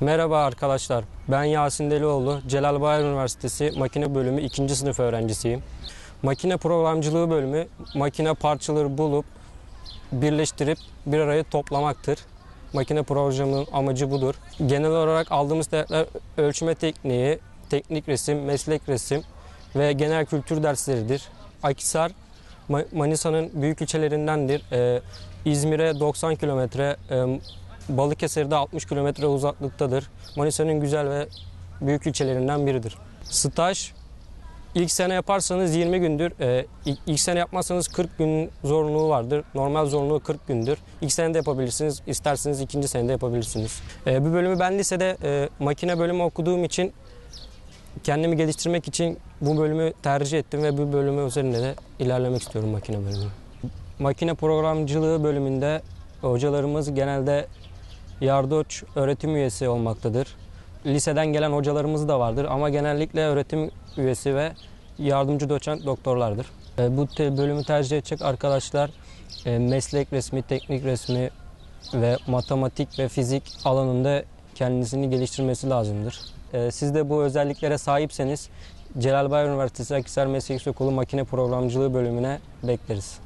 Merhaba arkadaşlar, ben Yasin Delioğlu, Celal Bayar Üniversitesi Makine Bölümü 2. sınıf öğrencisiyim. Makine programcılığı bölümü, makine parçaları bulup, birleştirip bir araya toplamaktır. Makine programcılığının amacı budur. Genel olarak aldığımız dersler ölçme tekniği, teknik resim, meslek resim ve genel kültür dersleridir. Akhisar, Manisa'nın büyük ilçelerindendir. İzmir'e 90 kilometre, Balıkesir'de 60 kilometre uzaklıktadır. Manisa'nın güzel ve büyük ilçelerinden biridir. Staj, ilk sene yaparsanız 20 gündür, ilk sene yapmazsanız 40 gün zorunluluğu vardır. Normal zorunluluğu 40 gündür. İlk senede yapabilirsiniz, isterseniz ikinci senede yapabilirsiniz. Bu bölümü ben lisede makine bölümü okuduğum için, kendimi geliştirmek için bu bölümü tercih ettim ve bu bölümü üzerinde de ilerlemek istiyorum, makine bölümü. Makine programcılığı bölümünde hocalarımız genelde yardoç öğretim üyesi olmaktadır. Liseden gelen hocalarımız da vardır ama genellikle öğretim üyesi ve yardımcı doçent doktorlardır. Bu bölümü tercih edecek arkadaşlar meslek resmi, teknik resmi ve matematik ve fizik alanında kendisini geliştirmesi lazımdır. Siz de bu özelliklere sahipseniz Celal Bayar Üniversitesi Akhisar Meslek Yüksekokulu Makine Programcılığı bölümüne bekleriz.